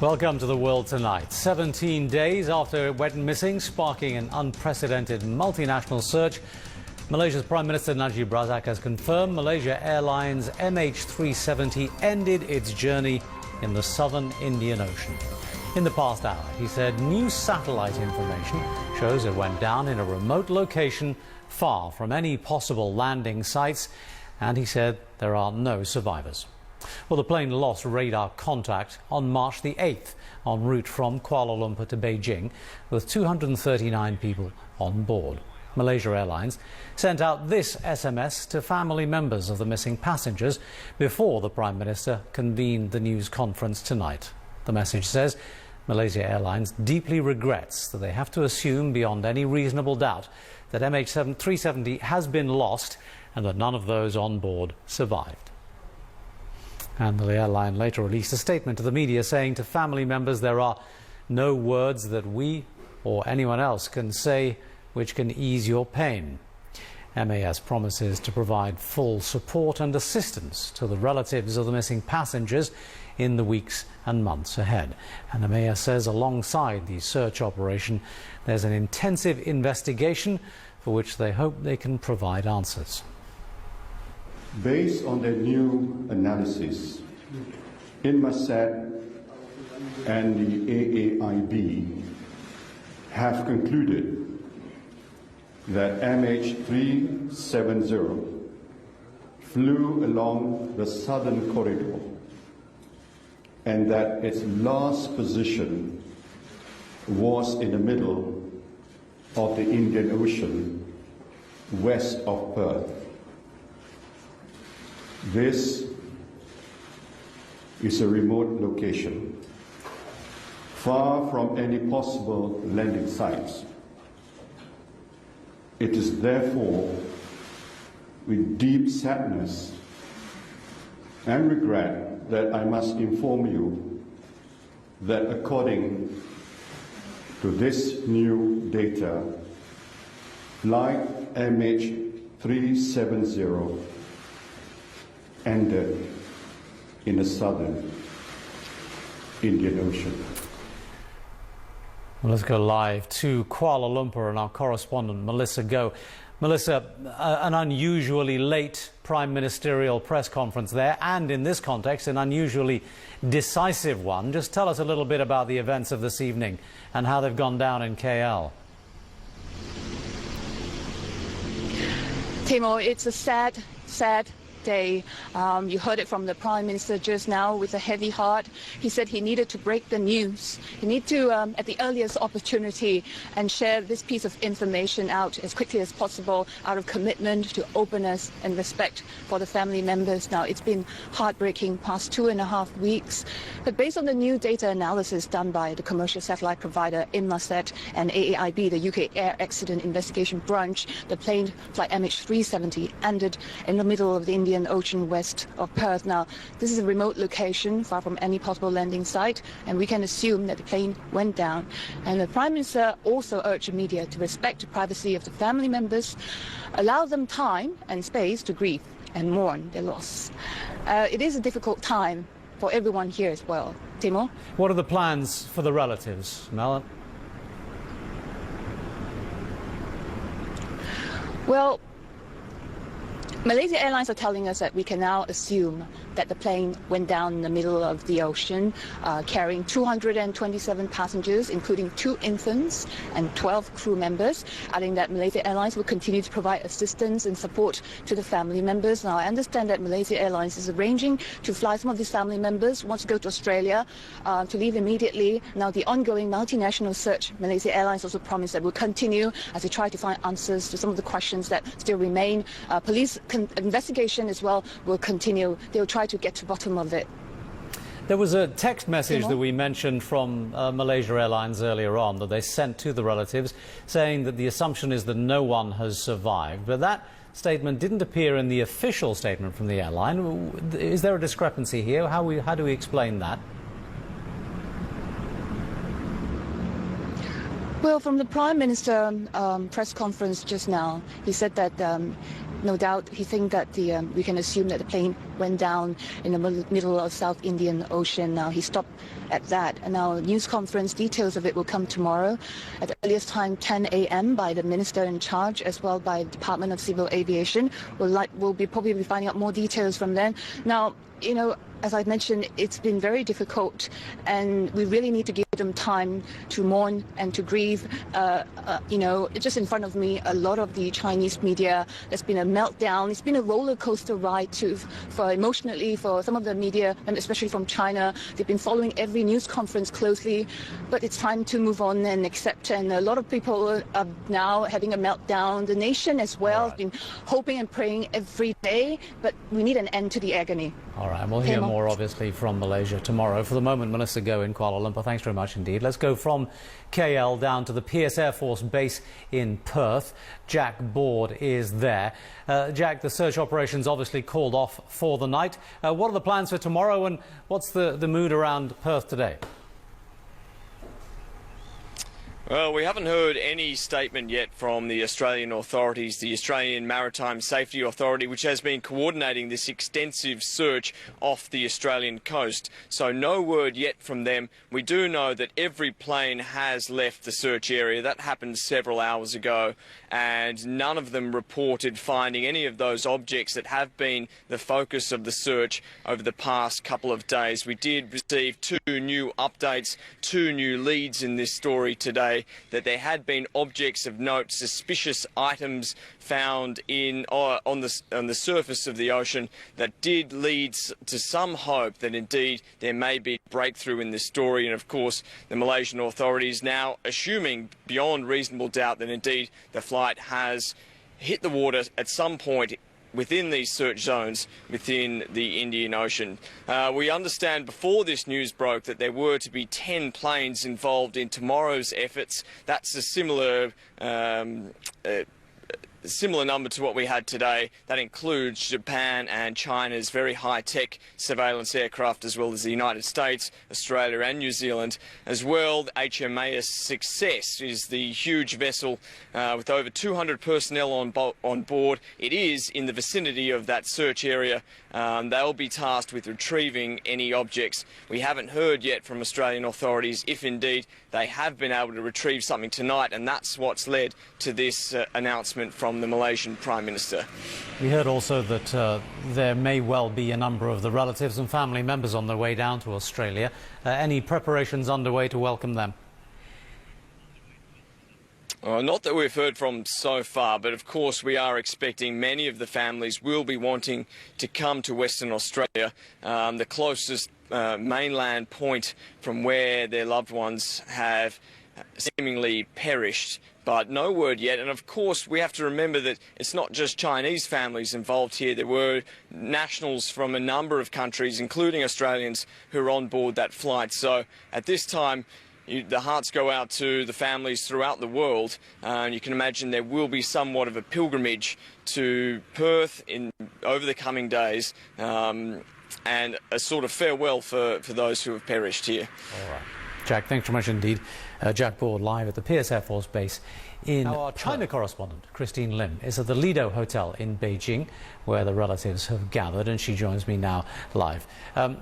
Welcome to the world tonight. 17 days after it went missing, sparking an unprecedented multinational search, Malaysia's Prime Minister Najib Razak has confirmed Malaysia Airlines MH370 ended its journey in the southern Indian Ocean. In the past hour, he said new satellite information shows it went down in a remote location far from any possible landing sites, and he said there are no survivors. Well, the plane lost radar contact on March the 8th en route from Kuala Lumpur to Beijing with 239 people on board. Malaysia Airlines sent out this SMS to family members of the missing passengers before the Prime Minister convened the news conference tonight. The message says Malaysia Airlines deeply regrets that they have to assume beyond any reasonable doubt that MH370 has been lost and that none of those on board survived. And the airline later released a statement to the media saying to family members there are no words that we or anyone else can say which can ease your pain. MAS promises to provide full support and assistance to the relatives of the missing passengers in the weeks and months ahead. And MAS says alongside the search operation there's an intensive investigation for which they hope they can provide answers. Based on their new analysis, Inmarsat and the AAIB have concluded that MH370 flew along the southern corridor and that its last position was in the middle of the Indian Ocean, west of Perth. This is a remote location, far from any possible landing sites. It is therefore with deep sadness and regret that I must inform you that according to this new data, flight MH370 ended in the southern Indian Ocean. Well, let's go live to Kuala Lumpur and our correspondent Melissa Go. Melissa, an unusually late prime ministerial press conference there, and in this context an unusually decisive one. Just tell us a little bit about the events of this evening and how they've gone down in KL. Timo, it's a sad day. You heard it from the Prime Minister just now with a heavy heart. He said he needed to break the news. He needed to, at the earliest opportunity, and share this piece of information out as quickly as possible out of commitment to openness and respect for the family members. Now, it's been heartbreaking past 2.5 weeks, but based on the new data analysis done by the commercial satellite provider Inmarsat and AAIB, the UK Air Accident Investigation Branch, the plane flight MH370 ended in the middle of the Indian Ocean west of Perth. Now, this is a remote location far from any possible landing site, and we can assume that the plane went down. And the Prime Minister also urged the media to respect the privacy of the family members, allow them time and space to grieve and mourn their loss. It is a difficult time for everyone here as well. Timo? What are the plans for the relatives, Mel? Well, Malaysia Airlines are telling us that we can now assume that the plane went down in the middle of the ocean, carrying 227 passengers, including 2 infants and 12 crew members, adding that Malaysia Airlines will continue to provide assistance and support to the family members. Now, I understand that Malaysia Airlines is arranging to fly some of these family members who want to go to Australia to leave immediately. Now, the ongoing multinational search, Malaysia Airlines also promised that will continue as they try to find answers to some of the questions that still remain. Police investigation as well will continue. They will try to get to the bottom of it. There was a text message that we mentioned from Malaysia Airlines earlier on that they sent to the relatives saying that the assumption is that no one has survived. But that statement didn't appear in the official statement from the airline. Is there a discrepancy here? How do we explain that? Well, from the Prime Minister press conference just now, he said that no doubt he thinks that we can assume that the plane went down in the middle of South Indian Ocean. Now he stopped at that. And now news conference details of it will come tomorrow at the earliest time 10 a.m. by the minister in charge, as well by Department of Civil Aviation. We'll be probably finding out more details from them. Now, you know, as I mentioned, it's been very difficult, and we really need to give them time to mourn and to grieve. You know, just in front of me, a lot of the Chinese media, there's been a meltdown. It's been a roller coaster ride emotionally for some of the media, and especially from China. They've been following every news conference closely, but it's time to move on and accept. And a lot of people are now having a meltdown. The nation as well has been hoping and praying every day, but we need an end to the agony. All right, and we'll hear more, obviously, from Malaysia tomorrow. For the moment, Melissa Goh in Kuala Lumpur. Thanks very much indeed. Let's go from KL down to the PS Air Force Base in Perth. Jack Board is there. Jack, the search operation's obviously called off for the night. What are the plans for tomorrow, and what's the mood around Perth today? Well, we haven't heard any statement yet from the Australian authorities, the Australian Maritime Safety Authority, which has been coordinating this extensive search off the Australian coast. So no word yet from them. We do know that every plane has left the search area. That happened several hours ago, and none of them reported finding any of those objects that have been the focus of the search over the past couple of days. We did receive 2 new updates, 2 new leads in this story today, that there had been objects of note, suspicious items found on the surface of the ocean that did lead to some hope that indeed there may be a breakthrough in this story. And of course, the Malaysian authorities now assuming beyond reasonable doubt that indeed the flight has hit the water at some point within these search zones within the Indian Ocean. We understand before this news broke that there were to be 10 planes involved in tomorrow's efforts. That's a similar number to what we had today. That includes Japan and China's very high-tech surveillance aircraft, as well as the United States, Australia and New Zealand. As well, the HMAS Success is the huge vessel with over 200 personnel on board. It is in the vicinity of that search area. They'll be tasked with retrieving any objects. We haven't heard yet from Australian authorities if indeed they have been able to retrieve something tonight, and that's what's led to this announcement from the Malaysian Prime Minister. We heard also that there may well be a number of the relatives and family members on their way down to Australia. Any preparations underway to welcome them? Not that we've heard from so far, but of course we are expecting many of the families will be wanting to come to Western Australia. The closest mainland point from where their loved ones have seemingly perished, but no word yet. And of course we have to remember that it's not just Chinese families involved here. There were nationals from a number of countries, including Australians, who are on board that flight. So at this time, the hearts go out to the families throughout the world, and you can imagine there will be somewhat of a pilgrimage to Perth over the coming days, and a sort of farewell for those who have perished here. All right. Jack, thanks very much indeed. Jack Board live at the PS Air Force Base in Now, our China correspondent, Christine Lim, is at the Lido Hotel in Beijing, where the relatives have gathered, and she joins me now live.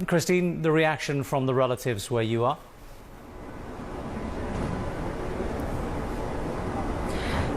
Christine, the reaction from the relatives where you are?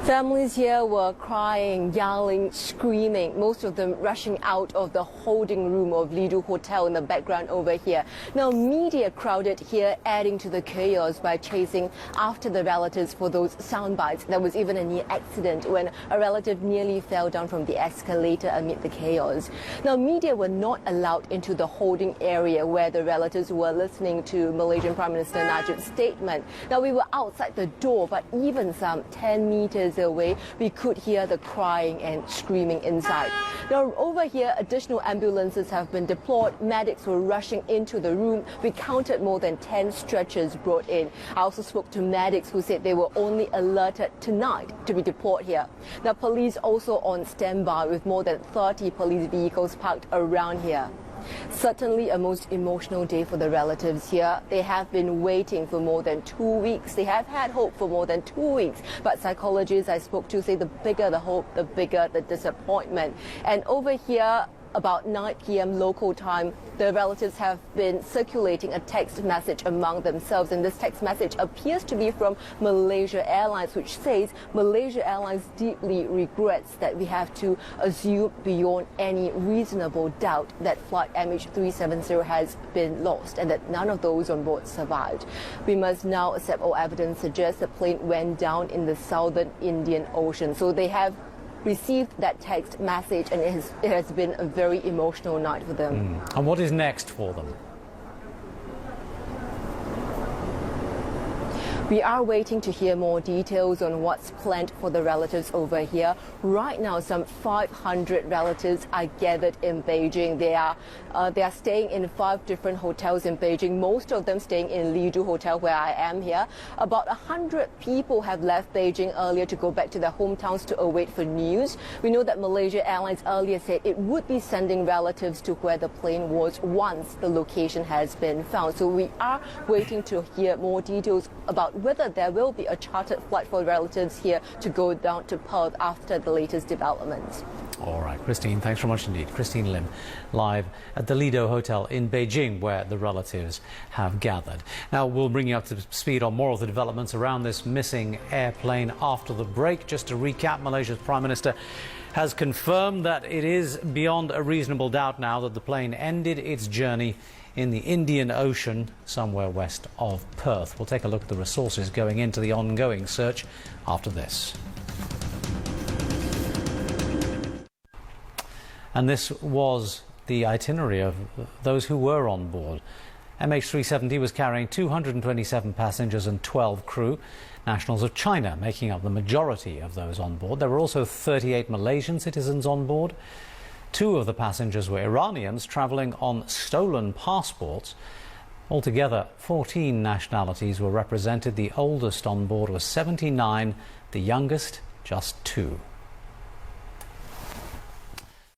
Families here were crying, yelling, screaming, most of them rushing out of the holding room of Lido Hotel in the background over here. Now, media crowded here, adding to the chaos by chasing after the relatives for those sound bites. There was even a near accident when a relative nearly fell down from the escalator amid the chaos. Now, media were not allowed into the holding area where the relatives were listening to Malaysian Prime Minister Najib's statement. Now, we were outside the door, but even some 10 meters away, we could hear the crying and screaming inside. Now, over here, additional ambulances have been deployed. Medics were rushing into the room. We counted more than 10 stretchers brought in. I also spoke to medics who said they were only alerted tonight to be deployed here. Now, police also on standby with more than 30 police vehicles parked around here. Certainly a most emotional day for the relatives here. They have been waiting for more than 2 weeks. They have had hope for more than 2 weeks. But psychologists I spoke to say the bigger the hope, the bigger the disappointment. And over here, about 9 p.m. local time, the relatives have been circulating a text message among themselves, and this text message appears to be from Malaysia Airlines, which says Malaysia Airlines deeply regrets that we have to assume beyond any reasonable doubt that flight MH370 has been lost and that none of those on board survived. We must now accept all evidence suggests the plane went down in the southern Indian Ocean. So they have received that text message, and it has been a very emotional night for them. And what is next for them? We are waiting to hear more details on what's planned for the relatives over here. Right now, some 500 relatives are gathered in Beijing. They are staying in 5 different hotels in Beijing, most of them staying in Lidu Hotel, where I am here. About 100 people have left Beijing earlier to go back to their hometowns to await for news. We know that Malaysia Airlines earlier said it would be sending relatives to where the plane was once the location has been found. So we are waiting to hear more details about whether there will be a chartered flight for relatives here to go down to Perth after the latest developments. All right, Christine, thanks very much indeed. Christine Lim, live at the Lido Hotel in Beijing, where the relatives have gathered. Now, we'll bring you up to speed on more of the developments around this missing airplane after the break. Just to recap, Malaysia's Prime Minister has confirmed that it is beyond a reasonable doubt now that the plane ended its journey in the Indian Ocean, somewhere west of Perth. We'll take a look at the resources going into the ongoing search after this. And this was the itinerary of those who were on board. MH370 was carrying 227 passengers and 12 crew, nationals of China making up the majority of those on board. There were also 38 Malaysian citizens on board. 2 of the passengers were Iranians travelling on stolen passports. Altogether, 14 nationalities were represented. The oldest on board was 79, the youngest just 2.